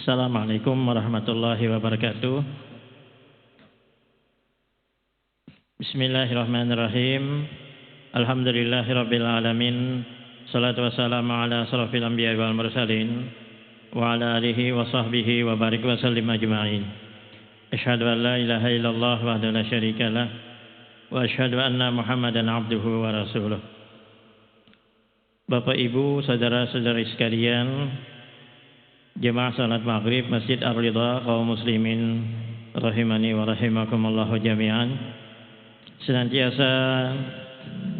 Assalamualaikum warahmatullahi wabarakatuh. Bismillahirrahmanirrahim. Alhamdulillahirabbil alamin. Shalatu wassalamu ala asrofil anbiya'i wal mursalin wa ala alihi wa sahbihi wa barik wa sallim ajma'in. Asyhadu an la ilaha illallah wahdahu la syarikalah wa asyhadu anna Muhammadan abduhu wa rasuluh. Bapak Ibu, saudara-saudari sekalian, jemaah salat maghrib Masjid Ar-Ridha kaum muslimin rahimani wa rahimakumullah jami'an. Senantiasa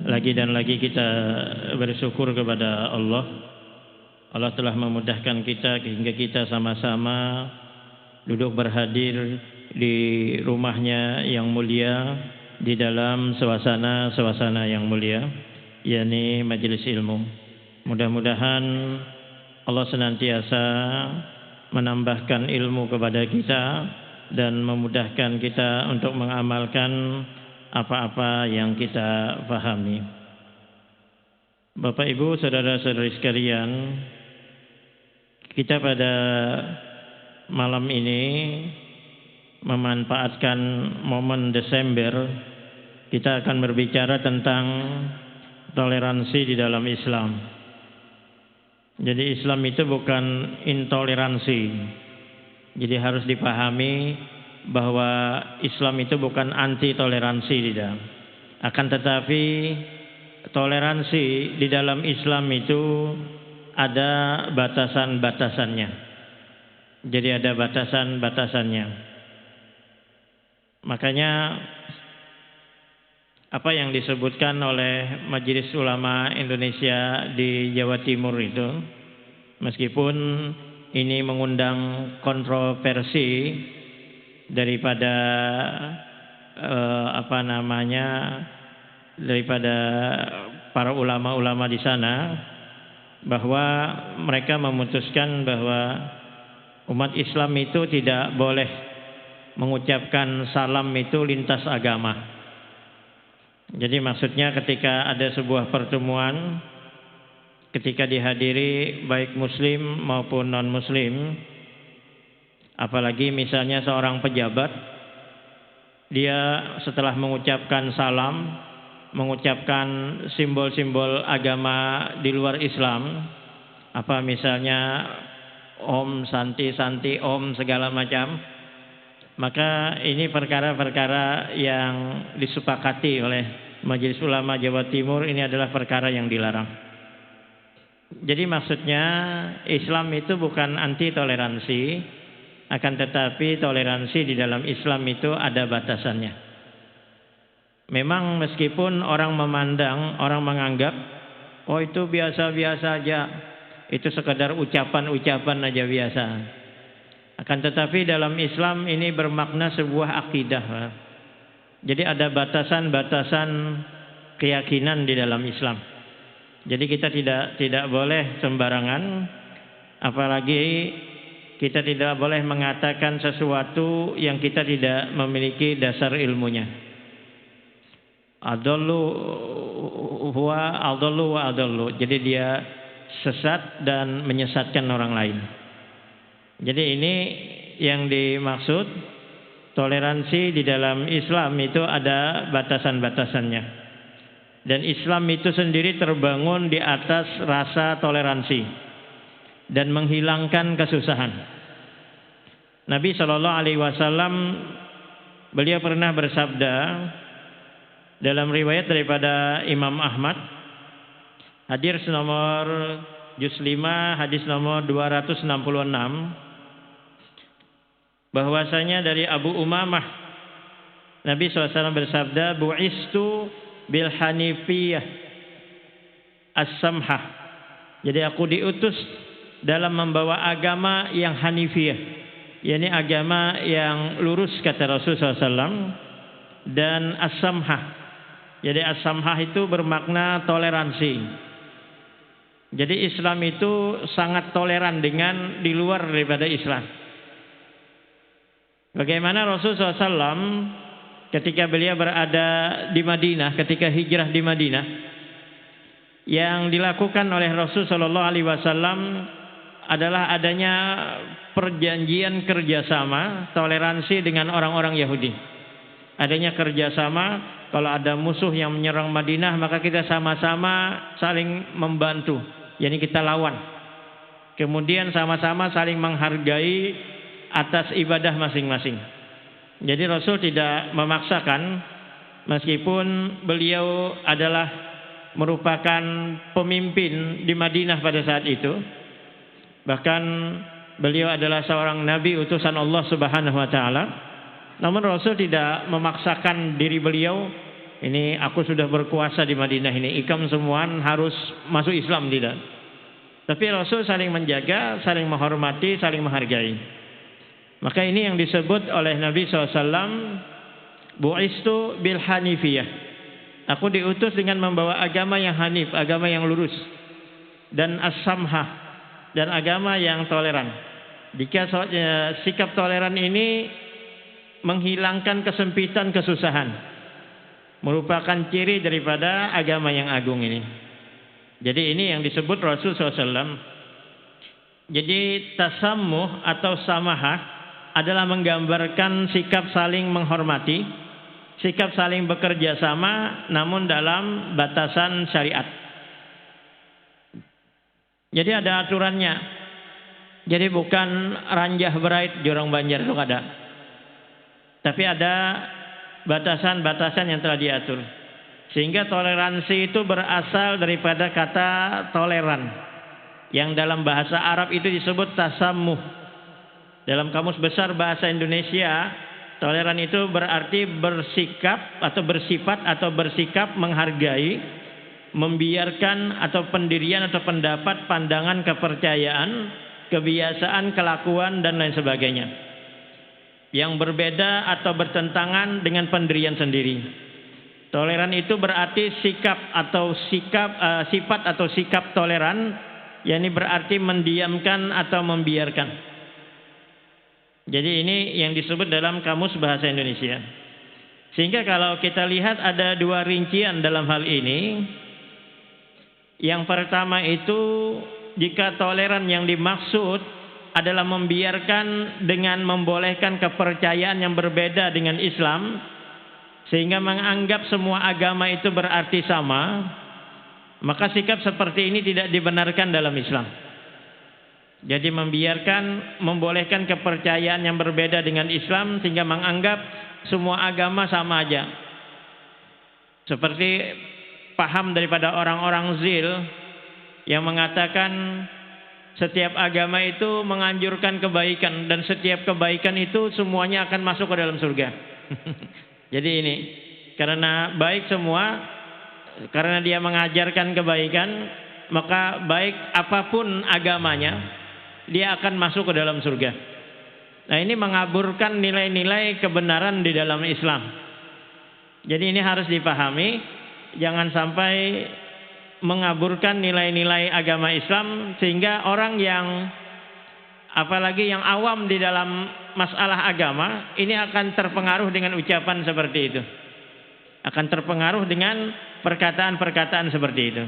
lagi dan lagi kita bersyukur kepada Allah. Allah telah memudahkan kita hingga kita sama-sama duduk berhadir di rumahnya yang mulia, di dalam suasana yang mulia, yakni majelis ilmu. Mudah-mudahan Allah senantiasa menambahkan ilmu kepada kita dan memudahkan kita untuk mengamalkan apa-apa yang kita pahami. Bapak Ibu, saudara-saudari sekalian, kita pada malam ini memanfaatkan momen Desember, kita akan berbicara tentang toleransi di dalam Islam. Jadi Islam itu bukan intoleransi. Jadi harus dipahami bahwa Islam itu bukan anti toleransi tidak. Akan tetapi toleransi di dalam Islam itu ada batasan-batasannya. Jadi ada batasan-batasannya. Makanya apa yang disebutkan oleh Majelis Ulama Indonesia di Jawa Timur itu, meskipun ini mengundang kontroversi daripada daripada para ulama-ulama di sana, bahwa mereka memutuskan bahwa umat Islam itu tidak boleh mengucapkan salam itu lintas agama. Jadi maksudnya ketika ada sebuah pertemuan, ketika dihadiri baik muslim maupun non muslim, apalagi misalnya seorang pejabat, dia setelah mengucapkan salam, mengucapkan simbol-simbol agama di luar Islam, apa misalnya om, santi, om, segala macam, maka ini perkara-perkara yang disepakati oleh Majelis Ulama Jawa Timur, ini adalah perkara yang dilarang. Jadi maksudnya Islam itu bukan anti toleransi, akan tetapi toleransi di dalam Islam itu ada batasannya. Memang meskipun orang memandang, orang menganggap, oh itu biasa-biasa aja, itu sekedar ucapan-ucapan aja biasa. Akan tetapi dalam Islam ini bermakna sebuah akidah. Jadi ada batasan-batasan keyakinan di dalam Islam. Jadi kita tidak boleh sembarangan, apalagi kita tidak boleh mengatakan sesuatu yang kita tidak memiliki dasar ilmunya. Adallu huwa adallu wa adallu. Jadi dia sesat dan menyesatkan orang lain. Jadi ini yang dimaksud toleransi di dalam Islam itu ada batasan-batasannya. Dan Islam itu sendiri terbangun di atas rasa toleransi dan menghilangkan kesusahan. Nabi SAW beliau pernah bersabda dalam riwayat daripada Imam Ahmad, hadis nomor juz 5 hadis nomor 266, bahwasanya dari Abu Umamah Nabi SAW bersabda, bu'istu bil hanifiyah as-samhah. Jadi aku diutus dalam membawa agama yang hanifiyah, yakni agama yang lurus, kata Rasulullah SAW, dan as-samhah. Jadi as-samhah itu bermakna toleransi. Jadi Islam itu sangat toleran dengan di luar daripada Islam. Bagaimana Rasulullah SAW ketika beliau berada di Madinah, ketika hijrah di Madinah, yang dilakukan oleh Rasulullah SAW adalah adanya perjanjian kerjasama, toleransi dengan orang-orang Yahudi. Adanya kerjasama, kalau ada musuh yang menyerang Madinah, maka kita sama-sama saling membantu, yakni kita lawan. Kemudian sama-sama saling menghargai atas ibadah masing-masing. Jadi Rasul tidak memaksakan, meskipun beliau adalah merupakan pemimpin di Madinah pada saat itu. Bahkan beliau adalah seorang nabi utusan Allah Subhanahu wa taala. Namun Rasul tidak memaksakan diri beliau, ini aku sudah berkuasa di Madinah ini, ikam semuaan harus masuk Islam, tidak. Tapi Rasul saling menjaga, saling menghormati, saling menghargai. Maka ini yang disebut oleh Nabi SAW, bu'istu bil hanifiyah. Aku diutus dengan membawa agama yang hanif, agama yang lurus, dan as-samhah, dan agama yang toleran. Jika sikap toleran ini menghilangkan kesempitan, kesusahan, merupakan ciri daripada agama yang agung ini. Jadi ini yang disebut Rasul SAW. Jadi tasammuh atau samahah adalah menggambarkan sikap saling menghormati, sikap saling bekerja sama, namun dalam batasan syariat. Jadi ada aturannya. Jadi bukan ranjah berait jorong banjar itu ada. Tapi ada batasan-batasan yang telah diatur. Sehingga toleransi itu berasal daripada kata toleran, yang dalam bahasa Arab itu disebut tasammuh. Dalam kamus besar bahasa Indonesia, toleran itu berarti bersikap atau bersifat atau bersikap menghargai, membiarkan atau pendirian atau pendapat, pandangan, kepercayaan, kebiasaan, kelakuan dan lain sebagainya yang berbeda atau bertentangan dengan pendirian sendiri. Toleran itu berarti sikap atau sifat atau sikap toleran, yakni berarti mendiamkan atau membiarkan. Jadi ini yang disebut dalam kamus bahasa Indonesia. Sehingga kalau kita lihat ada dua rincian dalam hal ini. Yang pertama itu, jika toleran yang dimaksud adalah membiarkan dengan membolehkan kepercayaan yang berbeda dengan Islam, sehingga menganggap semua agama itu berarti sama, maka sikap seperti ini tidak dibenarkan dalam Islam. Jadi membolehkan kepercayaan yang berbeda dengan Islam sehingga menganggap semua agama sama aja. Seperti paham daripada orang-orang Zil yang mengatakan setiap agama itu menganjurkan kebaikan dan setiap kebaikan itu semuanya akan masuk ke dalam surga. Jadi ini karena baik semua, karena dia mengajarkan kebaikan, maka baik apapun agamanya dia akan masuk ke dalam surga. Nah, ini mengaburkan nilai-nilai kebenaran di dalam Islam. Jadi ini harus dipahami. Jangan sampai mengaburkan nilai-nilai agama Islam sehingga orang yang apalagi yang awam di dalam masalah agama ini akan terpengaruh dengan ucapan seperti itu. Akan terpengaruh dengan perkataan-perkataan seperti itu.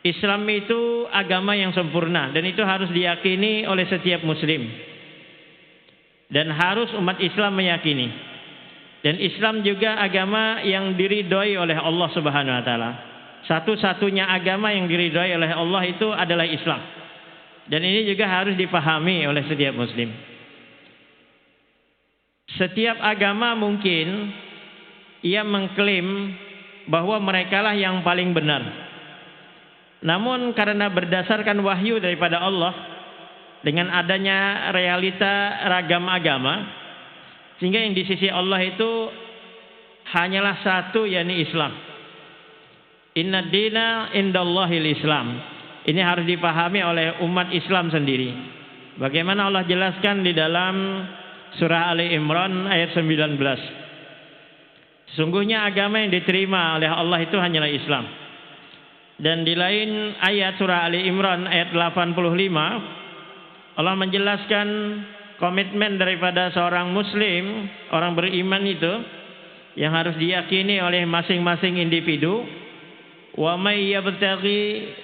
Islam itu agama yang sempurna dan itu harus diyakini oleh setiap muslim. Dan harus umat Islam meyakini. Dan Islam juga agama yang diridhoi oleh Allah Subhanahu wa taala. Satu-satunya agama yang diridhoi oleh Allah itu adalah Islam. Dan ini juga harus dipahami oleh setiap muslim. Setiap agama mungkin ia mengklaim bahwa merekalah yang paling benar. Namun karena berdasarkan wahyu daripada Allah, dengan adanya realita ragam agama, sehingga yang di sisi Allah itu hanyalah satu, yakni Islam. Inna dina indallahil Islam. Ini harus dipahami oleh umat Islam sendiri. Bagaimana Allah jelaskan di dalam surah Ali Imran ayat 19. Sesungguhnya agama yang diterima oleh Allah itu hanyalah Islam. Dan di lain ayat surah Ali Imran ayat 85, Allah menjelaskan komitmen daripada seorang muslim, orang beriman itu yang harus diyakini oleh masing-masing individu. Wa may yabtaghi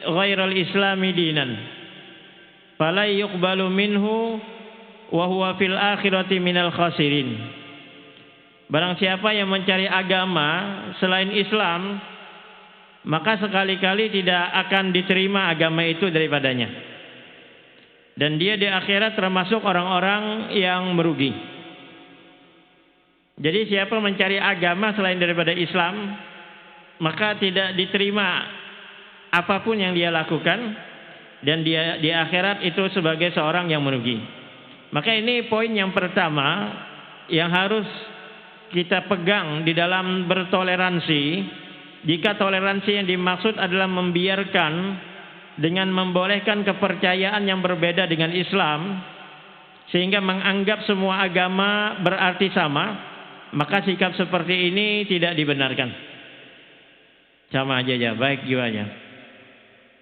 ghairal islami dinan fala yuqbalu minhu wa huwa fil akhirati minal khasirin. Barang siapa yang mencari agama selain Islam, maka sekali-kali tidak akan diterima agama itu daripadanya. Dan dia di akhirat termasuk orang-orang yang merugi. Jadi siapa mencari agama selain daripada Islam, maka tidak diterima apapun yang dia lakukan, dan dia di akhirat itu sebagai seorang yang merugi. Maka ini poin yang pertama yang harus kita pegang di dalam bertoleransi. Jika toleransi yang dimaksud adalah membiarkan dengan membolehkan kepercayaan yang berbeda dengan Islam, sehingga menganggap semua agama berarti sama, maka sikap seperti ini tidak dibenarkan. Sama aja ya, baik jiwanya.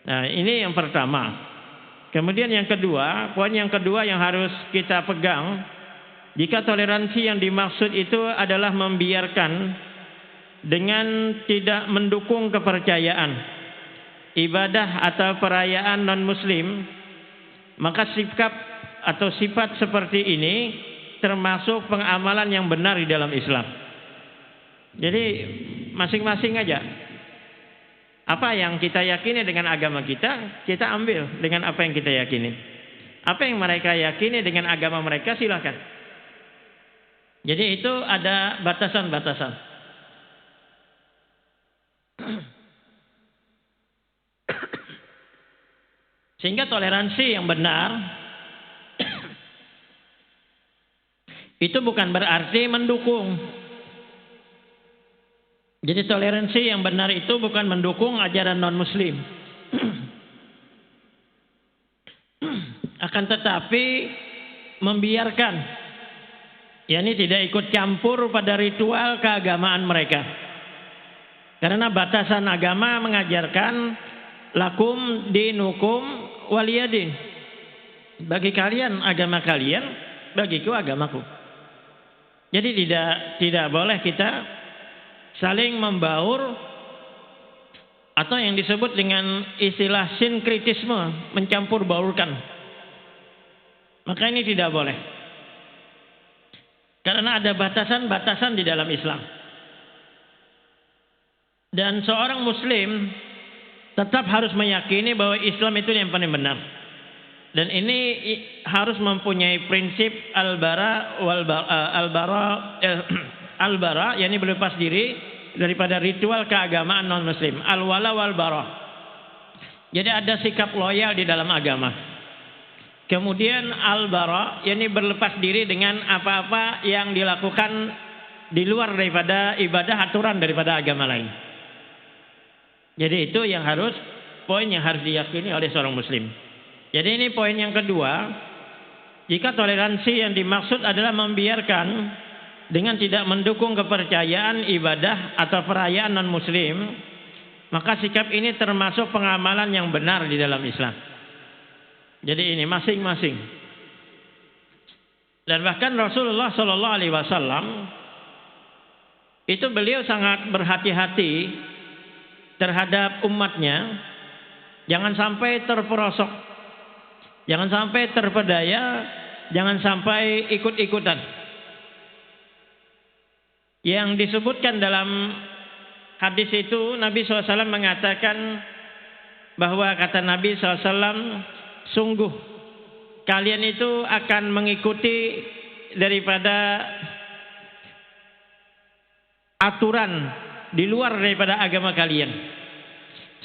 Nah, ini yang pertama. Kemudian yang kedua, poin yang kedua yang harus kita pegang, jika toleransi yang dimaksud itu adalah membiarkan dengan tidak mendukung kepercayaan, ibadah atau perayaan non-muslim, maka sikap atau sifat seperti ini termasuk pengamalan yang benar di dalam Islam. Jadi masing-masing aja. Apa yang kita yakini dengan agama kita, kita ambil dengan apa yang kita yakini. Apa yang mereka yakini dengan agama mereka, silakan. Jadi itu ada batasan-batasan. Sehingga toleransi yang benar itu bukan berarti mendukung. Jadi toleransi yang benar itu bukan mendukung ajaran non-muslim. Akan tetapi membiarkan, yakni tidak ikut campur pada ritual keagamaan mereka. Karena batasan agama mengajarkan lakum dinukum waliyadin. Bagi kalian agama kalian, bagiku agamaku. Jadi tidak boleh kita saling membaur atau yang disebut dengan istilah sinkritisme, mencampur baurkan. Maka ini tidak boleh. Karena ada batasan-batasan di dalam Islam. Dan seorang muslim tetap harus meyakini bahwa Islam itu yang paling benar. Dan ini harus mempunyai prinsip al-bara, yakni berlepas diri daripada ritual keagamaan non-muslim. Al-wala wal-bara. Jadi ada sikap loyal di dalam agama. Kemudian al-bara, yakni berlepas diri dengan apa-apa yang dilakukan di luar daripada ibadah aturan daripada agama lain. Jadi itu yang harus, poin yang harus diyakini oleh seorang muslim. Jadi ini poin yang kedua. Jika toleransi yang dimaksud adalah membiarkan dengan tidak mendukung kepercayaan, ibadah atau perayaan non-muslim, maka sikap ini termasuk pengamalan yang benar di dalam Islam. Jadi ini masing-masing. Dan bahkan Rasulullah Shallallahu Alaihi Wasallam itu beliau sangat berhati-hati terhadap umatnya, jangan sampai terperosok, jangan sampai terpedaya, jangan sampai ikut-ikutan. Yang disebutkan dalam hadis itu, Nabi SAW mengatakan bahwa kata Nabi SAW, sungguh kalian itu akan mengikuti daripada aturan di luar daripada agama kalian.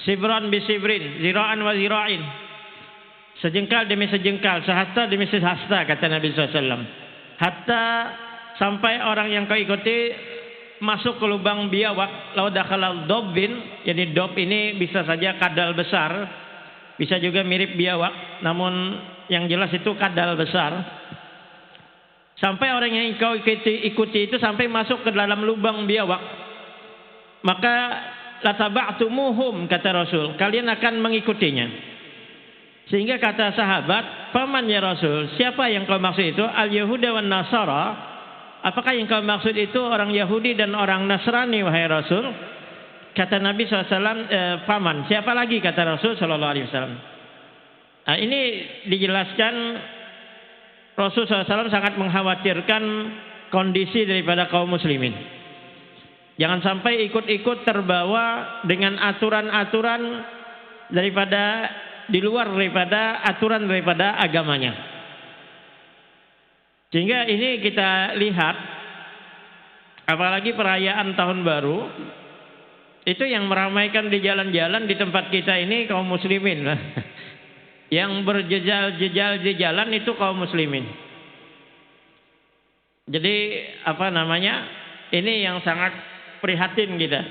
Sibran bi sibrin, zira'an wa zira'in. Sejengkal demi sejengkal, sehasta demi sehasta, kata Nabi SAW. Hatta sampai orang yang kau ikuti masuk ke lubang biawak. Lau dakhalal dobbin, jadi dob ini bisa saja kadal besar, bisa juga mirip biawak, namun yang jelas itu kadal besar. Sampai orang yang kau ikuti itu sampai masuk ke dalam lubang biawak, maka lataba'tumuhum, kata Rasul, kalian akan mengikutinya. Sehingga kata sahabat, paman ya Rasul, siapa yang kau maksud itu? Al-Yahuda wan Nasara. Apakah yang kau maksud itu orang Yahudi dan orang Nasrani, wahai Rasul? Kata Nabi SAW, paman. Siapa lagi, kata Rasul SAW. Nah, ini dijelaskan Rasulullah SAW sangat mengkhawatirkan kondisi daripada kaum muslimin. Jangan sampai ikut-ikut terbawa dengan aturan-aturan daripada di luar daripada aturan daripada agamanya. Sehingga ini kita lihat, apalagi perayaan tahun baru, itu yang meramaikan di jalan-jalan di tempat kita ini kaum muslimin. Yang berjejal-jejal di jalan itu kaum muslimin. Jadi ini yang sangat prihatin kita.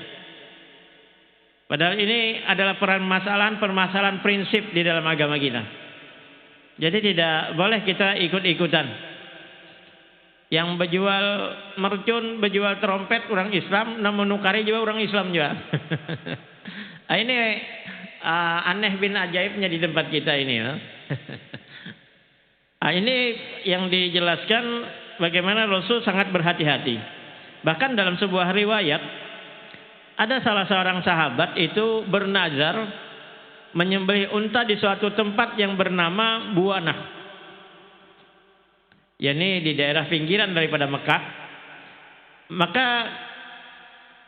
Padahal ini adalah permasalahan prinsip di dalam agama kita. Jadi tidak boleh kita ikut-ikutan. Yang berjual mercun, berjual trompet orang Islam, namun menukari juga orang Islam juga. Ini aneh bin ajaibnya di tempat kita ini. Ya. Ini yang dijelaskan bagaimana Rasul sangat berhati-hati. Bahkan dalam sebuah riwayat, ada salah seorang sahabat itu bernazar menyembelih unta di suatu tempat yang bernama Buanah. yakni di daerah pinggiran daripada Mekah. Maka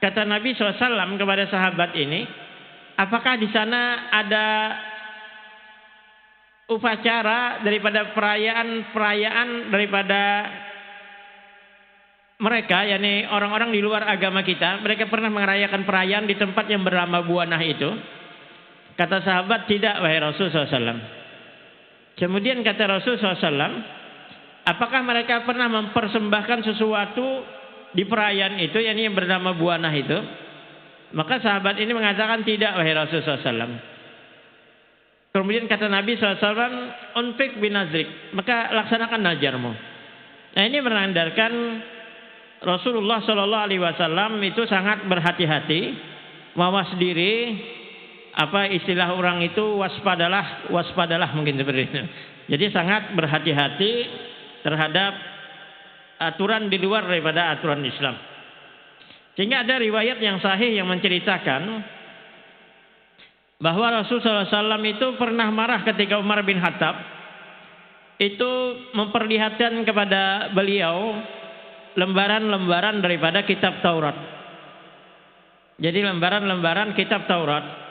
kata Nabi SAW kepada sahabat ini, apakah di sana ada upacara daripada perayaan daripada mereka, yakni orang-orang di luar agama kita, mereka pernah merayakan perayaan di tempat yang bernama Buanah itu? Kata sahabat, tidak wahai Rasul SAW. Kemudian kata Rasul SAW, apakah mereka pernah mempersembahkan sesuatu di perayaan itu, yakni yang bernama Buanah itu? Maka sahabat ini mengatakan tidak wahai Rasul SAW. Kemudian kata Nabi SAW, unfik binazrik, maka laksanakan najarmu. Nah, ini menandakan Rasulullah SAW itu sangat berhati-hati, mawas diri, apa istilah orang itu, waspadalah mungkin seperti itu. Jadi sangat berhati-hati terhadap aturan di luar daripada aturan Islam. Sehingga ada riwayat yang sahih yang menceritakan bahwa Rasulullah SAW itu pernah marah ketika Umar bin Khattab itu memperlihatkan kepada beliau lembaran-lembaran daripada kitab Taurat. Jadi lembaran-lembaran kitab Taurat.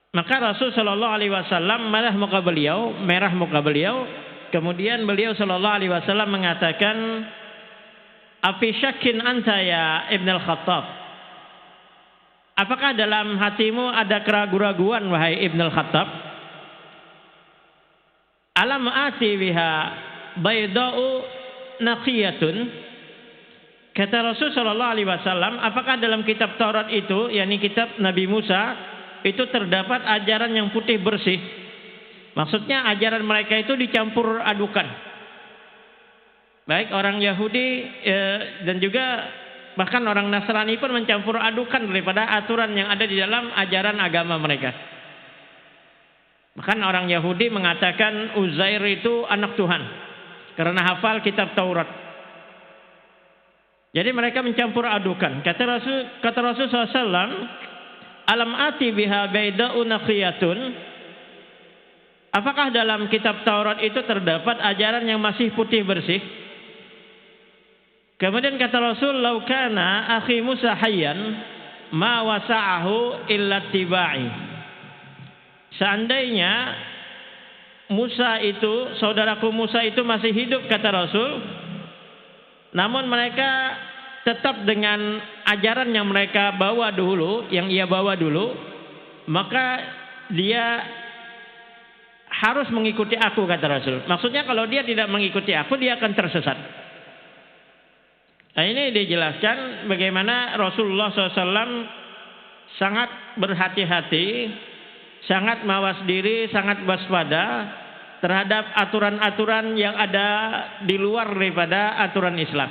Maka Rasul sallallahu alaihi wasallam merah muka beliau. Kemudian beliau sallallahu alaihi wasallam mengatakan, "Afi syakkin anta ya Ibn al-Khattab?" Apakah dalam hatimu ada keraguan-raguan wahai Ibn al-Khattab? Alam ati biha bayda'u naqiyatun. Kata Rasul sallallahu alaihi wasallam, apakah dalam kitab Taurat itu, yakni kitab Nabi Musa, itu terdapat ajaran yang putih bersih? Maksudnya ajaran mereka itu dicampur adukan. Baik orang Yahudi dan juga bahkan orang Nasrani pun mencampur adukan daripada aturan yang ada di dalam ajaran agama mereka. Bahkan orang Yahudi mengatakan Uzair itu anak Tuhan karena hafal kitab Taurat. Jadi mereka mencampur adukan. Kata Rasul SAW, alam ati biha bayda'u naqiyatun. Apakah dalam kitab Taurat itu terdapat ajaran yang masih putih bersih? Kemudian kata Rasul, "Lau kana akhi Musa hayyan ma wasa'ahu illa tibai." Seandainya Musa itu, saudaraku Musa itu masih hidup, kata Rasul, namun mereka tetap dengan ajaran yang mereka bawa dulu, yang ia bawa dulu, maka dia harus mengikuti aku, kata Rasul. Maksudnya kalau dia tidak mengikuti aku, dia akan tersesat. Nah, ini dijelaskan bagaimana Rasulullah SAW sangat berhati-hati, sangat mawas diri, sangat waspada terhadap aturan-aturan yang ada di luar daripada aturan Islam.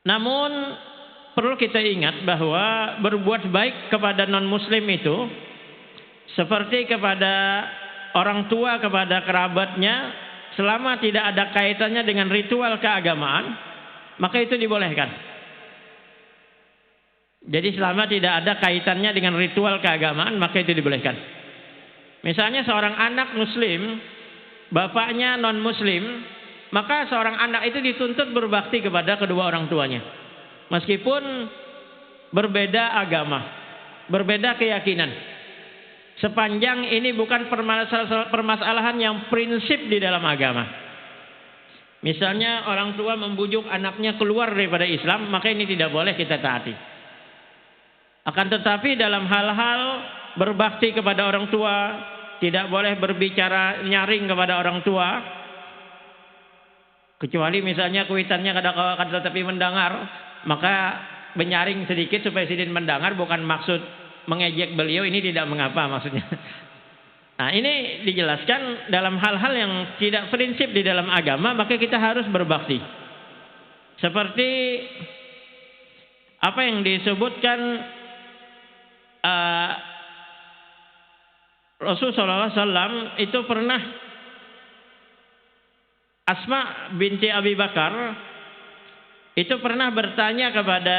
Namun perlu kita ingat bahwa berbuat baik kepada non-muslim itu seperti kepada orang tua, kepada kerabatnya, selama tidak ada kaitannya dengan ritual keagamaan, maka itu dibolehkan. Jadi selama tidak ada kaitannya dengan ritual keagamaan, maka itu dibolehkan. Misalnya seorang anak muslim, bapaknya non muslim, maka seorang anak itu dituntut berbakti kepada kedua orang tuanya. Meskipun berbeda agama, berbeda keyakinan. Sepanjang ini bukan permasalahan yang prinsip di dalam agama. Misalnya orang tua membujuk anaknya keluar daripada Islam, maka ini tidak boleh kita taati. Akan tetapi dalam hal-hal berbakti kepada orang tua, tidak boleh berbicara nyaring kepada orang tua. Kecuali misalnya kuitannya kadang-kadang tetapi mendengar, maka menyaring sedikit supaya sidin mendengar, bukan maksud mengejek beliau, ini tidak mengapa maksudnya. Nah, ini dijelaskan dalam hal-hal yang tidak prinsip di dalam agama, maka kita harus berbakti. Seperti apa yang disebutkan Rasulullah SAW itu pernah Asma binti Abi Bakar itu pernah bertanya kepada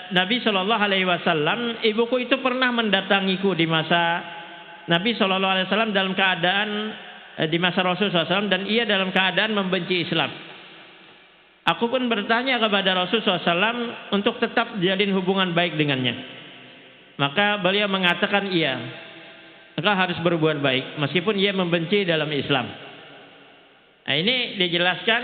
Nabi Shallallahu Alaihi Wasallam, ibuku itu pernah mendatangiku di masa Nabi Shallallahu Alaihi Wasallam dalam keadaan di masa Rasulullah SAW, dan ia dalam keadaan membenci Islam. Aku pun bertanya kepada Rasulullah SAW untuk tetap jalin hubungan baik dengannya. Maka beliau mengatakan iya, maka harus berbuat baik meskipun ia membenci dalam Islam. Nah, ini dijelaskan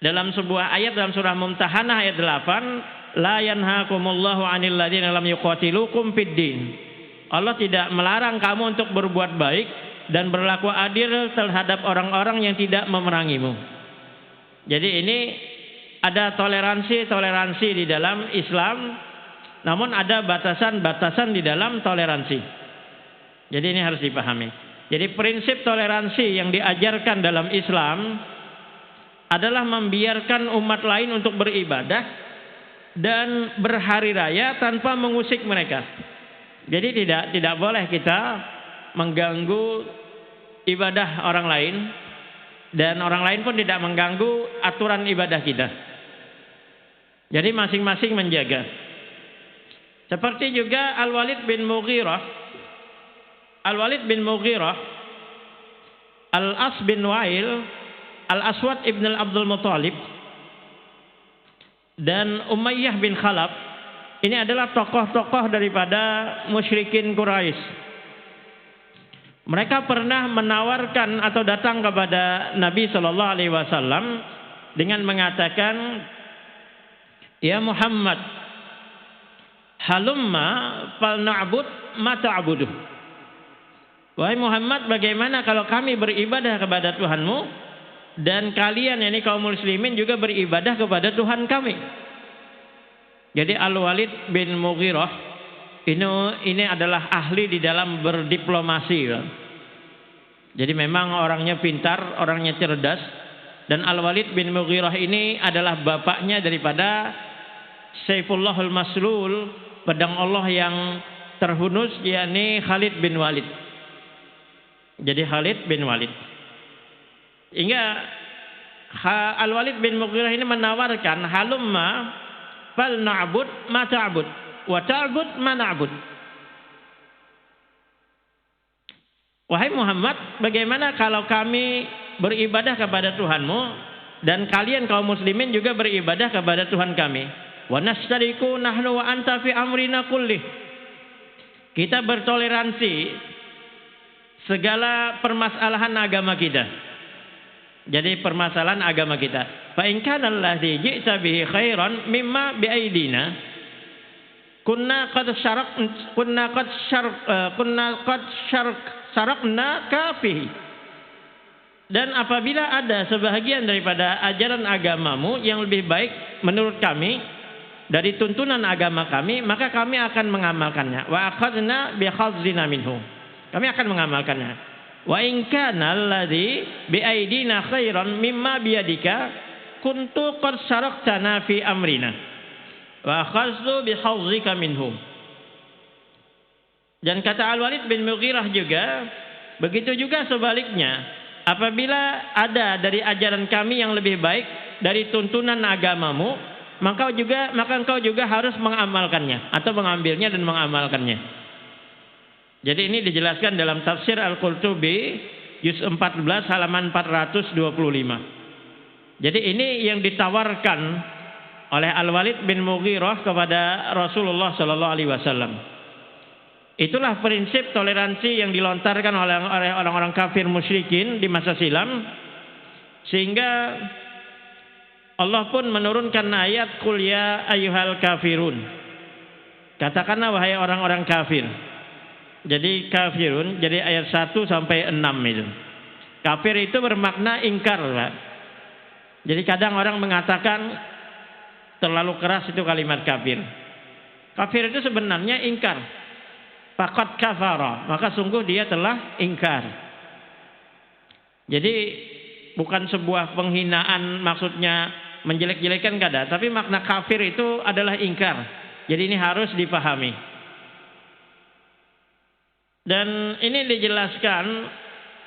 dalam sebuah ayat dalam surah Mumtahanah ayat 8, la yanhaakumullahu 'anil ladzina lam yuqatilukum fid din. Allah tidak melarang kamu untuk berbuat baik dan berlaku adil terhadap orang-orang yang tidak memerangimu. Jadi ini ada toleransi di dalam Islam, namun ada batasan-batasan di dalam toleransi. Jadi ini harus dipahami. Jadi prinsip toleransi yang diajarkan dalam Islam adalah membiarkan umat lain untuk beribadah dan berhari raya tanpa mengusik mereka. Jadi tidak boleh kita mengganggu ibadah orang lain, dan orang lain pun tidak mengganggu aturan ibadah kita. Jadi masing-masing menjaga. Seperti juga Al-Walid bin Mughirah, Al-As bin Wa'il, Al-Aswad ibn Abdul Muttalib, dan Umayyah bin Khalaf. Ini adalah tokoh-tokoh daripada musyrikin Quraisy. Mereka pernah menawarkan atau datang kepada Nabi Shallallahu Alaihi Wasallam dengan mengatakan, ya Muhammad, halumma fal na'bud ma ta'budu. Wahai Muhammad, bagaimana kalau kami beribadah kepada Tuhanmu dan kalian, yakni kaum muslimin, juga beribadah kepada Tuhan kami. Jadi Al-Walid bin Mughirah ini adalah ahli di dalam berdiplomasi. Jadi memang orangnya pintar, orangnya cerdas. Dan Al-Walid bin Mughirah ini adalah bapaknya daripada Saifullahul Maslul, pedang Allah yang terhunus, yakni Khalid bin Walid. Jadi Khalid bin Walid. Hingga Al-Walid bin Mughirah ini menawarkan, halumma fal na'bud ma ta'bud wa ta'bud ma na'bud. Wahai Muhammad, bagaimana kalau kami beribadah kepada Tuhanmu dan kalian kaum muslimin juga beribadah kepada Tuhan kami. Wa nastariku nahnu wa anta fi amrina kullih. Kita bertoleransi segala permasalahan agama kita. Jadi permasalahan agama kita. Fa in kana allazi ji'ta bihi khairan mimma bi aidina kunna qad syarakna kafihi. Dan apabila ada sebahagian daripada ajaran agamamu yang lebih baik menurut kami dari tuntunan agama kami, maka kami akan mengamalkannya. Wa akhadna bi khadzina minhu. Kami akan mengamalkannya. Wa in kana alladzi bi aidina khairan mimma bi yadika kuntu qad syaraktana fi amrina wa akhadtu bi hadzika minhum. Dan kata Al-Walid bin Mughirah juga, begitu juga sebaliknya, apabila ada dari ajaran kami yang lebih baik dari tuntunan agamamu, maka engkau juga harus mengamalkannya atau mengambilnya dan mengamalkannya. Jadi ini dijelaskan dalam tafsir Al-Qurtubi juz 14 halaman 425. Jadi ini yang ditawarkan oleh Al-Walid bin Mughirah kepada Rasulullah sallallahu alaihi wasallam. Itulah prinsip toleransi yang dilontarkan oleh orang-orang kafir musyrikin di masa silam, sehingga Allah pun menurunkan ayat qul ya ayyuhal kafirun. Katakanlah wahai orang-orang kafir. Jadi kafirun jadi ayat 1 sampai 6 itu. Kafir itu bermakna ingkar, Pak. Jadi kadang orang mengatakan terlalu keras itu kalimat kafir. Kafir itu sebenarnya ingkar. Faqad kafara, maka sungguh dia telah ingkar. Jadi bukan sebuah penghinaan, maksudnya menjelek-jelekan enggak ada, tapi makna kafir itu adalah ingkar. Jadi ini harus dipahami. Dan ini dijelaskan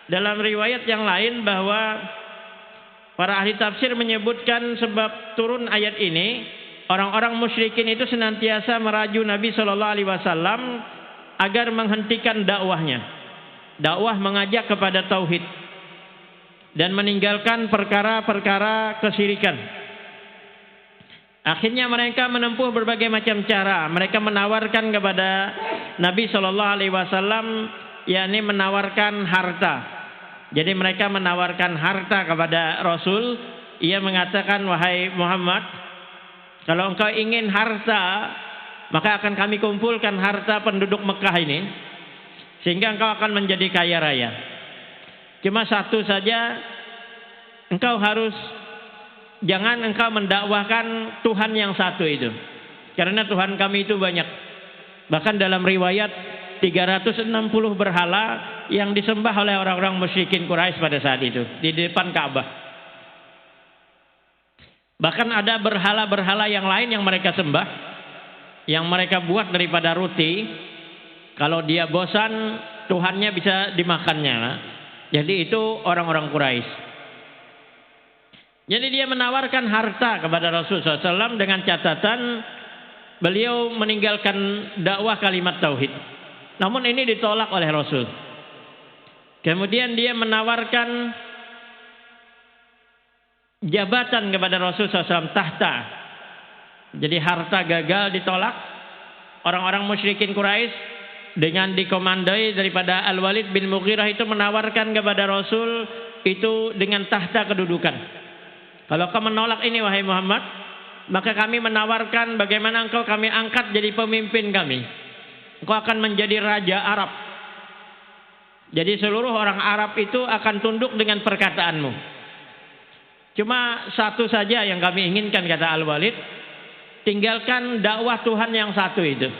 dalam riwayat yang lain bahwa para ahli tafsir menyebutkan sebab turun ayat ini, orang-orang musyrikin itu senantiasa meraju Nabi sallallahu alaihi wasallam agar menghentikan dakwahnya. Dakwah mengajak kepada tauhid dan meninggalkan perkara-perkara kesyirikan. Akhirnya mereka menempuh berbagai macam cara. Mereka menawarkan kepada Nabi sallallahu alaihi wasallam, yakni menawarkan harta. Jadi mereka menawarkan harta kepada Rasul. Ia mengatakan, wahai Muhammad, kalau engkau ingin harta, maka akan kami kumpulkan harta penduduk Mekah ini, sehingga engkau akan menjadi kaya raya. Cuma satu saja, jangan engkau mendakwahkan Tuhan yang satu itu, karena Tuhan kami itu banyak. Bahkan dalam riwayat 360 berhala yang disembah oleh orang-orang musyrikin Quraisy pada saat itu di depan Ka'bah. Bahkan ada berhala-berhala yang lain yang mereka sembah, yang mereka buat daripada roti. Kalau dia bosan, Tuhannya bisa dimakannya. Jadi itu orang-orang Quraisy. Jadi dia menawarkan harta kepada Rasulullah SAW dengan catatan beliau meninggalkan dakwah kalimat tauhid. Namun ini ditolak oleh Rasul. Kemudian dia menawarkan jabatan kepada Rasulullah SAW, tahta. Jadi harta gagal, ditolak. Orang-orang musyrikin Quraisy dengan dikomandoi daripada Al-Walid bin Mughirah itu menawarkan kepada Rasul itu dengan tahta kedudukan. Kalau kau menolak ini wahai Muhammad, maka kami menawarkan bagaimana engkau kami angkat jadi pemimpin kami. Engkau akan menjadi raja Arab. Jadi seluruh orang Arab itu akan tunduk dengan perkataanmu. Cuma satu saja yang kami inginkan, kata Al-Walid, tinggalkan dakwah Tuhan yang satu itu.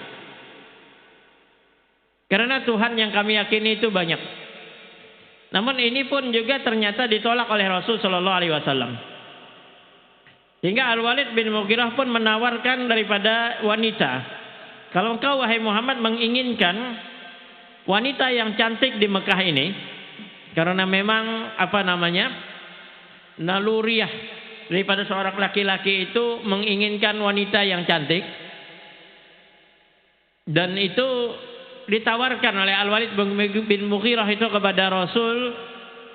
Karena Tuhan yang kami yakini itu banyak. Namun ini pun juga ternyata ditolak oleh Rasul sallallahu alaihi wasallam. Hingga Al-Walid bin Mughirah pun menawarkan daripada wanita. Kalau engkau wahai Muhammad menginginkan wanita yang cantik di Mekah ini, karena memang naluriah daripada seorang laki-laki itu menginginkan wanita yang cantik, dan itu ditawarkan oleh Al-Walid bin Mughirah itu kepada Rasul,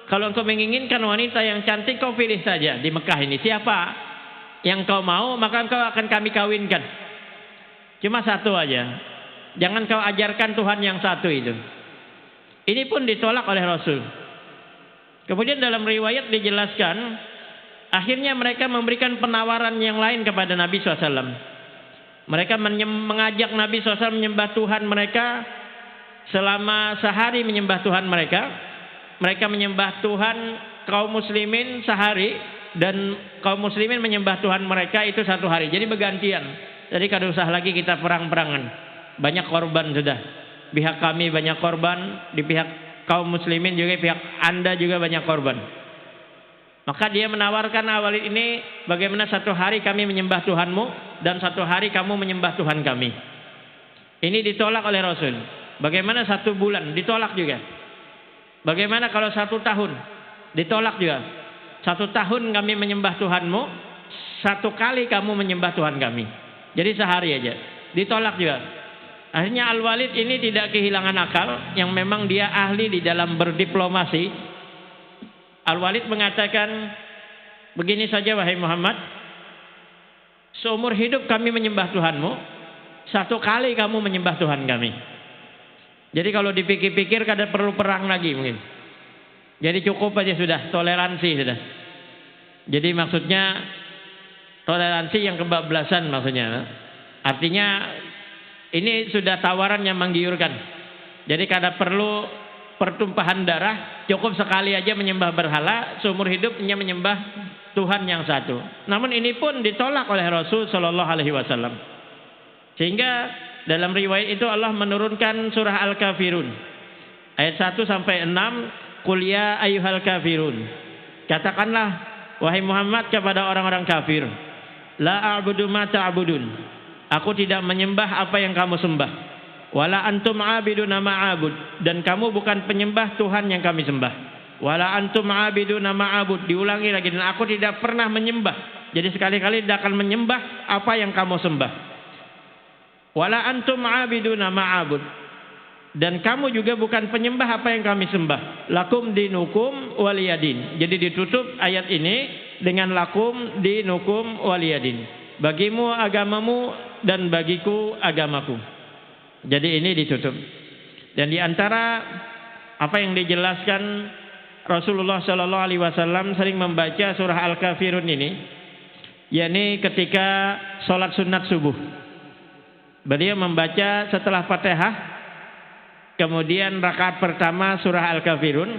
kalau engkau menginginkan wanita yang cantik, kau pilih saja di Mekah ini siapa yang kau mau, maka engkau akan kami kawinkan. Cuma satu aja, jangan kau ajarkan Tuhan yang satu itu. Ini pun ditolak oleh Rasul. Kemudian dalam riwayat dijelaskan, akhirnya mereka memberikan penawaran yang lain kepada Nabi SAW. Mereka mengajak Nabi SAW menyembah Tuhan mereka selama sehari, menyembah Tuhan mereka. Mereka menyembah Tuhan kaum muslimin sehari, dan kaum muslimin menyembah Tuhan mereka itu satu hari. Jadi bergantian. Jadi kada usah lagi kita perang-perangan. Banyak korban sudah. Pihak kami banyak korban, di pihak kaum muslimin juga, pihak Anda juga banyak korban. Maka dia menawarkan Al-Walid ini, bagaimana satu hari kami menyembah Tuhanmu dan satu hari kamu menyembah Tuhan kami. Ini ditolak oleh Rasul. Bagaimana satu bulan? Ditolak juga. Bagaimana kalau satu tahun? Ditolak juga. Satu tahun kami menyembah Tuhanmu, satu kali kamu menyembah Tuhan kami. Jadi sehari aja. Ditolak juga. Akhirnya Al-Walid ini tidak kehilangan akal, yang memang dia ahli di dalam berdiplomasi. Al-Walid mengatakan, begini saja wahai Muhammad, seumur hidup kami menyembah Tuhanmu, satu kali kamu menyembah Tuhan kami. Jadi kalau dipikir-pikir kada perlu perang lagi mungkin. Jadi cukup aja sudah, toleransi sudah. Jadi maksudnya toleransi yang kebablasan maksudnya. Artinya ini sudah tawaran yang menggiurkan. Jadi kada perlu pertumpahan darah, cukup sekali aja menyembah berhala, seumur hidupnya menyembah Tuhan yang satu. Namun ini pun ditolak oleh Rasul Shallallahu Alaihi Wasallam. Sehingga dalam riwayat itu Allah menurunkan surah Al-Kafirun ayat 1 sampai 6, Qul ya ayyuhal kafirun. Katakanlah wahai Muhammad kepada orang-orang kafir, la a'budu ma ta'budun. Aku tidak menyembah apa yang kamu sembah. Wala antum a'biduna ma'abud, dan kamu bukan penyembah Tuhan yang kami sembah. Wala antum a'biduna ma'abud, diulangi lagi, dan aku tidak pernah menyembah. Jadi sekali-kali tidak akan menyembah apa yang kamu sembah. Wala antum a'biduna ma'abud, dan kamu juga bukan penyembah apa yang kami sembah. Lakum dinukum waliyadin. Jadi ditutup ayat ini dengan lakum dinukum waliyadin. Bagimu agamamu dan bagiku agamaku. Jadi ini ditutup. Dan di antara apa yang dijelaskan, Rasulullah Shallallahu Alaihi Wasallam sering membaca surah Al-Kafirun ini, yakni ketika sholat sunat subuh. Beliau membaca setelah Fatihah, kemudian rakaat pertama surah Al-Kafirun,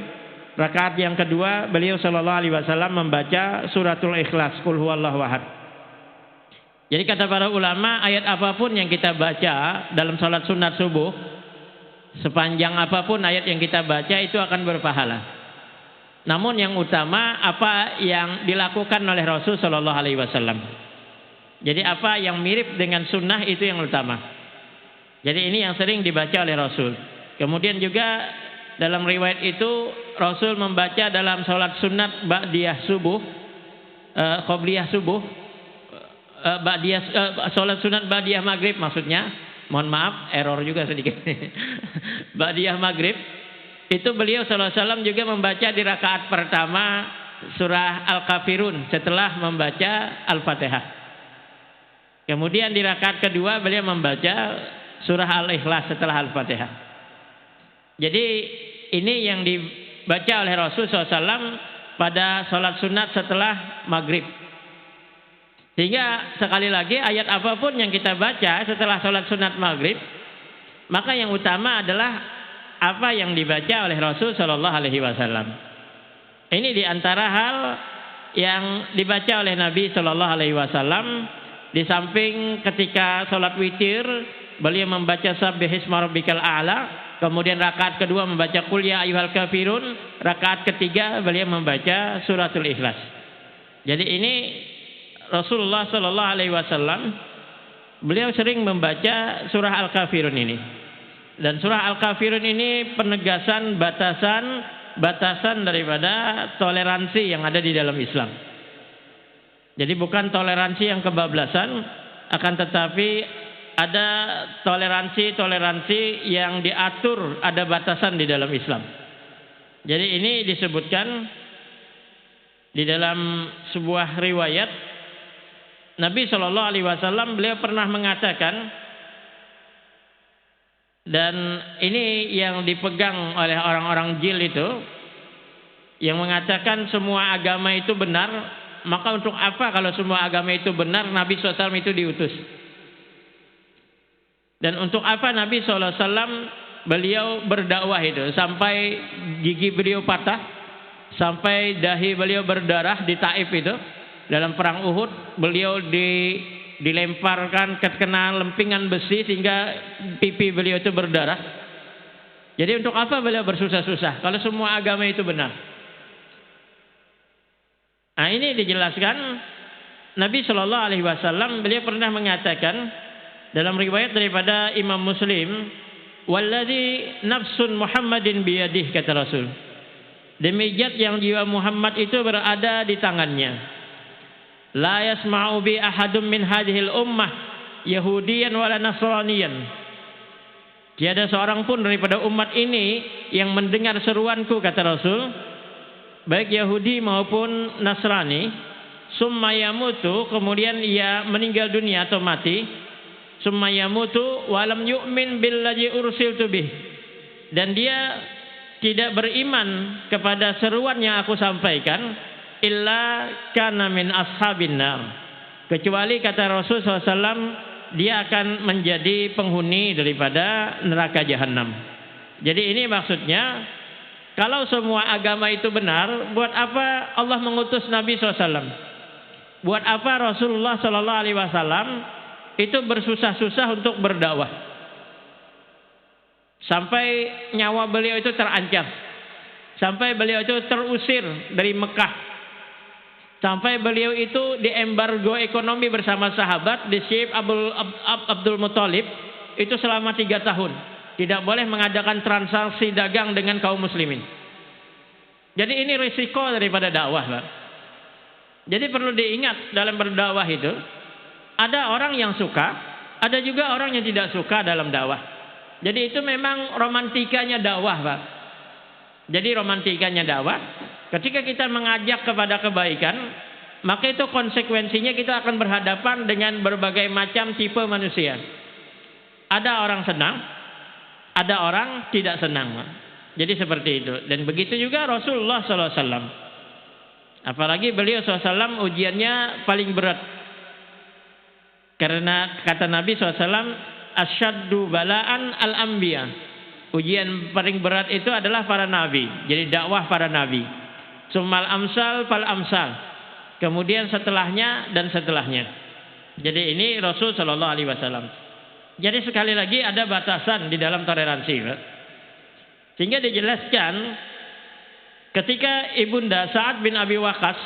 rakaat yang kedua beliau Shallallahu Alaihi Wasallam membaca suratul Ikhlas, Qul huwallahu ahad. Jadi kata para ulama, ayat apapun yang kita baca dalam sholat sunat subuh, sepanjang apapun ayat yang kita baca itu akan berpahala. Namun yang utama apa yang dilakukan oleh Rasul Shallallahu Alaihi Wasallam. Jadi apa yang mirip dengan sunnah itu yang utama. Jadi ini yang sering dibaca oleh Rasul. Kemudian juga dalam riwayat itu Rasul membaca dalam sholat sunat ba'diyah subuh, qobliyah subuh, sholat sunat ba'diyah maghrib maksudnya. Mohon maaf, error juga sedikit. Ba'diyah maghrib itu beliau sallallahu alaihi wasallam juga membaca di rakaat pertama surah Al-Kafirun setelah membaca Al-Fatihah. Kemudian di rakaat kedua beliau membaca surah Al-Ikhlas setelah Al-Fatihah. Jadi ini yang dibaca oleh Rasul SAW pada sholat sunat setelah maghrib. Sehingga sekali lagi ayat apapun yang kita baca setelah sholat sunat maghrib, maka yang utama adalah apa yang dibaca oleh Rasul Shallallahu Alaihi Wasallam. Ini diantara hal yang dibaca oleh Nabi Shallallahu Alaihi Wasallam. Di samping ketika sholat witir beliau membaca Sabbihisma rabbikal a'la, kemudian rakaat kedua membaca Qul ya ayyuhal kafirun, rakaat ketiga beliau membaca suratul Ikhlas. Jadi ini Rasulullah Shallallahu Alaihi Wasallam beliau sering membaca surah Al-Kafirun ini. Dan surah Al-Kafirun ini penegasan batasan daripada toleransi yang ada di dalam Islam. Jadi bukan toleransi yang kebablasan, akan tetapi ada toleransi yang diatur, ada batasan di dalam Islam. Jadi ini disebutkan di dalam sebuah riwayat Nabi Shallallahu Alaihi Wasallam beliau pernah mengatakan, dan ini yang dipegang oleh orang-orang jil itu, yang mengatakan semua agama itu benar. Maka untuk apa kalau semua agama itu benar Nabi SAW itu diutus? Dan untuk apa Nabi SAW beliau berdakwah itu sampai gigi beliau patah, sampai dahi beliau berdarah di Taif itu dalam perang Uhud, beliau dilemparkan kena lempingan besi sehingga pipi beliau itu berdarah. Jadi untuk apa beliau bersusah-susah kalau semua agama itu benar? Nah ini dijelaskan Nabi Shallallahu Alaihi Wasallam beliau pernah mengatakan dalam riwayat daripada Imam Muslim, walladzi nafsun Muhammadin biyadih, kata Rasul, demi zat yang jiwa Muhammad itu berada di tangannya, la yasma'u bi ahadum min hadhil ummah yahudiyan wala nasraniyan, Tiada seorang pun daripada umat ini yang mendengar seruanku, kata Rasul, baik Yahudi maupun Nasrani, summa yamutu, kemudian ia meninggal dunia atau mati, summa yamutu walam yu'min billadzi ursiltu bih, dan dia tidak beriman kepada seruan yang aku sampaikan, illa kana min ashabin nar, kecuali kata Rasul SAW, dia akan menjadi penghuni daripada neraka jahanam. Jadi ini maksudnya, kalau semua agama itu benar, buat apa Allah mengutus Nabi SAW? Buat apa Rasulullah SAW itu bersusah-susah untuk berdakwah? Sampai nyawa beliau itu terancam, sampai beliau itu terusir dari Mekah, sampai beliau itu diembargo ekonomi bersama sahabat di Syekh Abdul Muthalib itu selama 3 tahun. Tidak boleh mengadakan transaksi dagang dengan kaum muslimin. Jadi ini risiko daripada dakwah, Pak. Jadi perlu diingat dalam berdakwah itu, ada orang yang suka, ada juga orang yang tidak suka dalam dakwah. Jadi itu memang romantikanya dakwah, Pak. Jadi romantikanya dakwah, ketika kita mengajak kepada kebaikan, maka itu konsekuensinya kita akan berhadapan dengan berbagai macam tipe manusia. Ada orang senang, ada orang tidak senang. Jadi seperti itu. Dan begitu juga Rasulullah SAW. Apalagi beliau SAW ujiannya paling berat. Karena kata Nabi SAW, asyaddu bala'an al-anbiya. Ujian paling berat itu adalah para nabi. Jadi dakwah para nabi. Summal amsal fal amsal. Kemudian setelahnya dan setelahnya. Jadi ini Rasul Shallallahu Alaihi Wasallam. Jadi sekali lagi ada batasan di dalam toleransi. Sehingga dijelaskan ketika Ibunda Sa'ad bin Abi Waqqas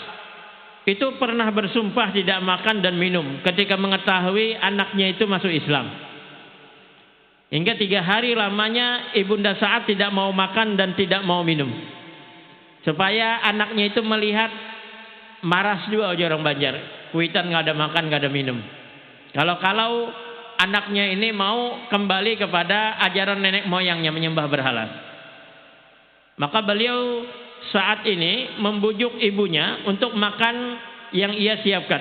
itu pernah bersumpah tidak makan dan minum ketika mengetahui anaknya itu masuk Islam. Hingga 3 hari lamanya Ibunda Sa'ad tidak mau makan dan tidak mau minum, supaya anaknya itu melihat maras juga orang Banjar. Kuitan nggak ada makan, nggak ada minum. Kalau anaknya ini mau kembali kepada ajaran nenek moyangnya menyembah berhala. Maka beliau saat ini membujuk ibunya untuk makan yang ia siapkan.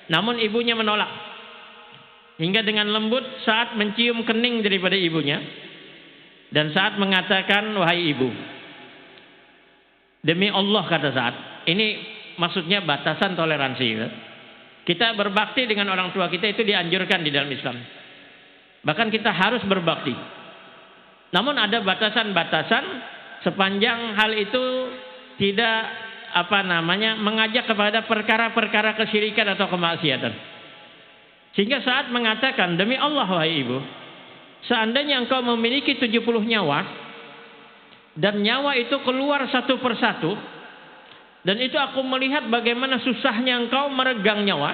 Namun ibunya menolak. Hingga dengan lembut saat mencium kening daripada ibunya, dan saat mengatakan, wahai ibu, demi Allah, kata Sa'ad, ini maksudnya batasan toleransi. Kita berbakti dengan orang tua kita itu dianjurkan di dalam Islam. Bahkan kita harus berbakti. Namun ada batasan-batasan sepanjang hal itu tidak mengajak kepada perkara-perkara kesyirikan atau kemaksiatan. Sehingga saat mengatakan, demi Allah wahai ibu, seandainya engkau memiliki 70 nyawa, dan nyawa itu keluar satu persatu, dan itu aku melihat bagaimana susahnya engkau meregang nyawa,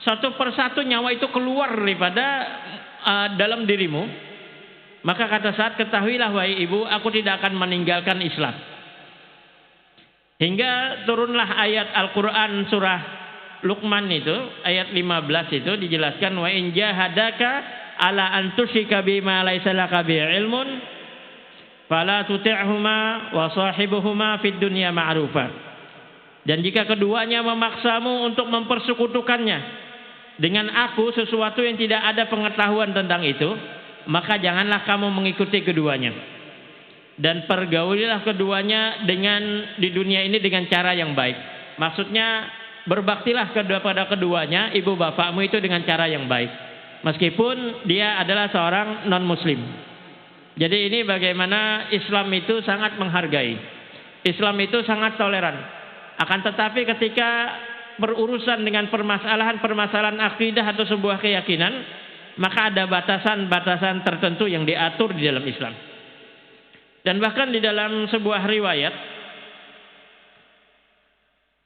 satu persatu nyawa itu keluar daripada dalam dirimu, maka kata Sa'ad, ketahuilah wahai ibu, aku tidak akan meninggalkan Islam. Hingga turunlah ayat Al-Quran surah Luqman itu ayat 15 itu dijelaskan, wa in jahadaka ala an tusyrika bima laysa laka bi ilmun fala tuti'huma wa sahibuhuma fid dunya ma'rufa. Dan jika keduanya memaksamu untuk mempersekutukannya dengan aku sesuatu yang tidak ada pengetahuan tentang itu, maka janganlah kamu mengikuti keduanya, dan pergaulilah keduanya di dunia ini dengan cara yang baik. Maksudnya berbaktilah kepada keduanya, ibu bapakmu itu dengan cara yang baik, meskipun dia adalah seorang non muslim. Jadi ini bagaimana Islam itu sangat menghargai, Islam itu sangat toleran. Akan tetapi ketika berurusan dengan permasalahan akidah atau sebuah keyakinan, maka ada batasan-batasan tertentu yang diatur di dalam Islam. Dan bahkan di dalam sebuah riwayat,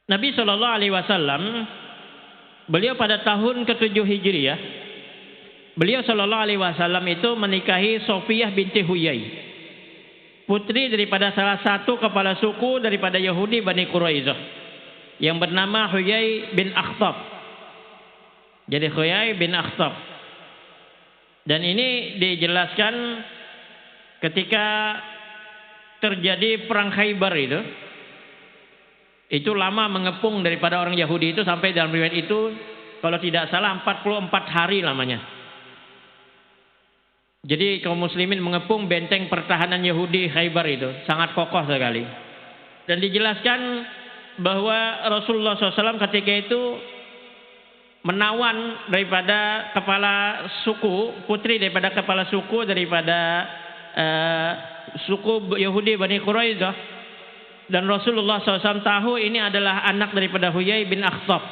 Nabi SAW, beliau pada tahun ke-7 Hijriah, beliau SAW itu menikahi Sofiyah binti Huyai, putri daripada salah satu kepala suku daripada Yahudi Bani Quraizah, yang bernama Huyai bin Akhtab. Jadi Huyai bin Akhtab. Dan ini dijelaskan ketika terjadi perang Khaybar itu. Itu lama mengepung daripada orang Yahudi itu, sampai dalam riwayat itu kalau tidak salah 44 hari lamanya. Jadi kaum muslimin mengepung benteng pertahanan Yahudi Khaybar itu, sangat kokoh sekali. Dan dijelaskan bahwa Rasulullah SAW ketika itu menawan daripada kepala suku, putri daripada kepala suku daripada suku Yahudi Bani Quraidah. Dan Rasulullah SAW tahu ini adalah anak daripada Huyai bin Akhtab.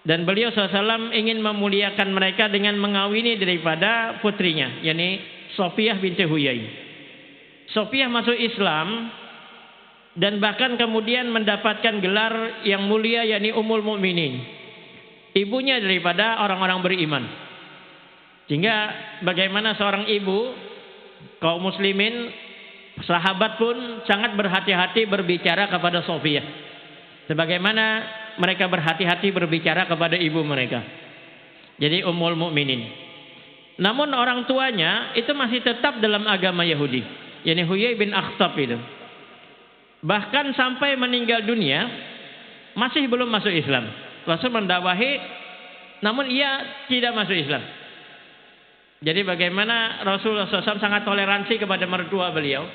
Dan beliau SAW ingin memuliakan mereka dengan mengawini daripada putrinya, yakni Sofiyah binti Huyai. Sofiyah masuk Islam dan bahkan kemudian mendapatkan gelar yang mulia, yakni Ummul Mukminin, ibunya daripada orang-orang beriman. Sehingga bagaimana seorang ibu kaum muslimin, sahabat pun sangat berhati-hati berbicara kepada Sofiyah, sebagaimana mereka berhati-hati berbicara kepada ibu mereka. Jadi Ummul Mukminin. Namun orang tuanya itu masih tetap dalam agama Yahudi, yakni Huyai bin Akhtab itu. Bahkan sampai meninggal dunia masih belum masuk Islam. Rasul mendakwahi, namun ia tidak masuk Islam. Jadi bagaimana Rasulullah SAW sangat toleransi kepada mertua beliau,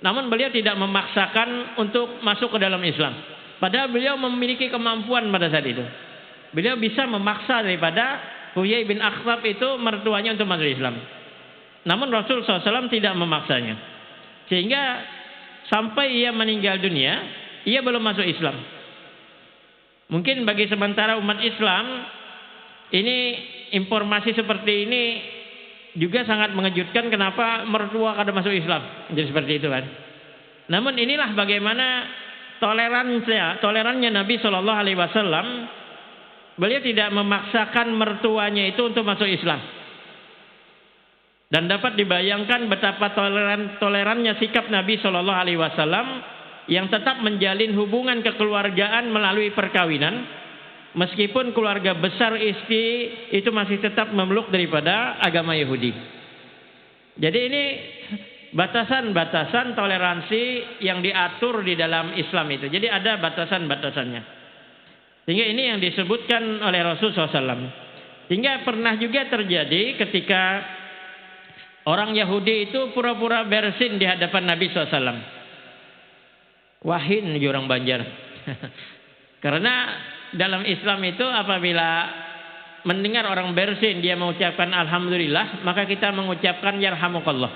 namun beliau tidak memaksakan untuk masuk ke dalam Islam. Padahal beliau memiliki kemampuan pada saat itu. Beliau bisa memaksa daripada Huyai bin Akhtab itu mertuanya untuk masuk Islam. Namun Rasul SAW tidak memaksanya. Sehingga sampai ia meninggal dunia, ia belum masuk Islam. Mungkin bagi sementara umat Islam, ini informasi seperti ini juga sangat mengejutkan, kenapa mertua kada masuk Islam. Jadi seperti itu kan. Namun inilah bagaimana tolerannya Nabi Shallallahu Alaihi Wasallam. Beliau tidak memaksakan mertuanya itu untuk masuk Islam. Dan dapat dibayangkan betapa tolerannya sikap Nabi Shallallahu Alaihi Wasallam yang tetap menjalin hubungan kekeluargaan melalui perkawinan, meskipun keluarga besar istri itu masih tetap memeluk daripada agama Yahudi. Jadi ini batasan-batasan toleransi yang diatur di dalam Islam itu. Jadi ada batasan-batasannya. Sehingga ini yang disebutkan oleh Rasulullah SAW. Sehingga pernah juga terjadi ketika orang Yahudi itu pura-pura bersin di hadapan Nabi SAW. Wahin orang Banjar. Karena dalam Islam itu apabila mendengar orang bersin dia mengucapkan alhamdulillah, maka kita mengucapkan yarhamukallah.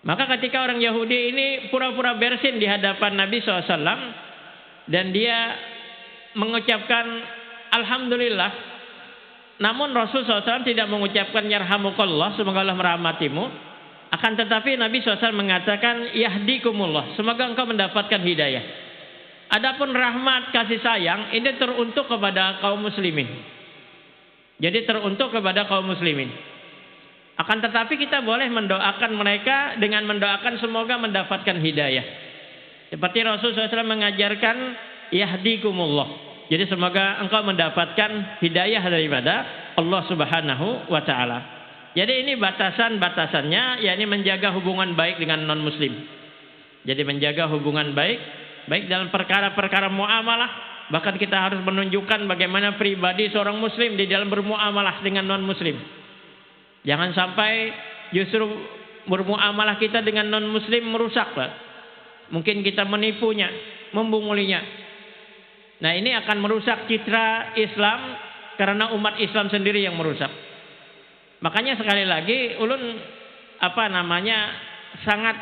Maka ketika orang Yahudi ini pura-pura bersin di hadapan Nabi SAW dan dia mengucapkan alhamdulillah, namun Rasul SAW tidak mengucapkan yarhamukallah, semoga Allah merahmatimu, akan tetapi Nabi SAW mengatakan yahdikumullah, semoga engkau mendapatkan hidayah. Adapun rahmat kasih sayang ini teruntuk kepada kaum muslimin. Jadi teruntuk kepada kaum muslimin. Akan tetapi kita boleh mendoakan mereka dengan mendoakan semoga mendapatkan hidayah. Seperti Rasulullah SAW mengajarkan yahdikumullah. Jadi semoga engkau mendapatkan hidayah daripada Allah Subhanahu wa taala. Jadi ini batasan-batasannya, yakni menjaga hubungan baik dengan non muslim. Jadi menjaga hubungan baik dalam perkara-perkara muamalah, bahkan kita harus menunjukkan bagaimana pribadi seorang muslim di dalam bermuamalah dengan non muslim. Jangan sampai justru bermuamalah kita dengan non muslim merusak, Pak. Mungkin kita menipunya, membungulinya. Nah, ini akan merusak citra Islam karena umat Islam sendiri yang merusak. Makanya sekali lagi ulun sangat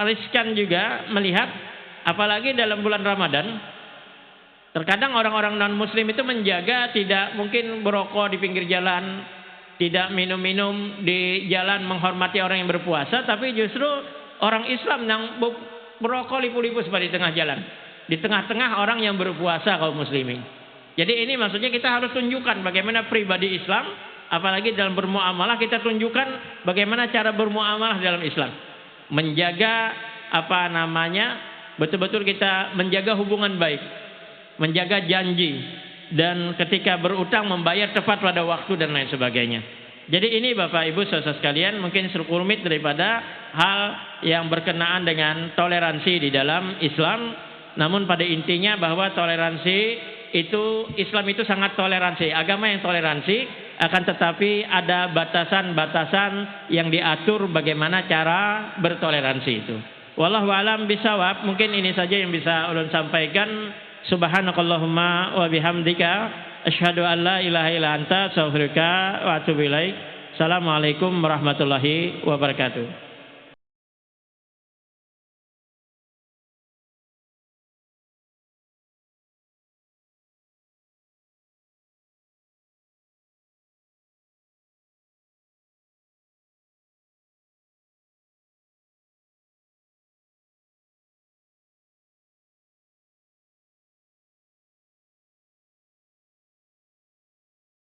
riskan juga melihat, apalagi dalam bulan Ramadan, terkadang orang-orang non muslim itu menjaga tidak mungkin berokok di pinggir jalan, tidak minum-minum di jalan, menghormati orang yang berpuasa, tapi justru orang Islam yang berokok lipu-lipu seperti di tengah jalan, di tengah-tengah orang yang berpuasa kaum muslimin. Jadi ini maksudnya kita harus tunjukkan bagaimana pribadi Islam, apalagi dalam bermuamalah kita tunjukkan bagaimana cara bermuamalah dalam Islam. Menjaga betul-betul kita menjaga hubungan baik, menjaga janji, dan ketika berutang membayar tepat pada waktu dan lain sebagainya. Jadi ini Bapak Ibu saudara sekalian mungkin sekelumit daripada hal yang berkenaan dengan toleransi di dalam Islam. Namun pada intinya bahwa toleransi itu, Islam itu sangat toleransi, agama yang toleransi, akan tetapi ada batasan-batasan yang diatur bagaimana cara bertoleransi itu. Wallahu a'lam bishawab. Mungkin ini saja yang bisa ulun sampaikan. Subhanakallahumma wa bihamdika asyhadu an la ilaha illa anta astaghfiruka wa atubu ilaik. Assalamualaikum warahmatullahi wabarakatuh.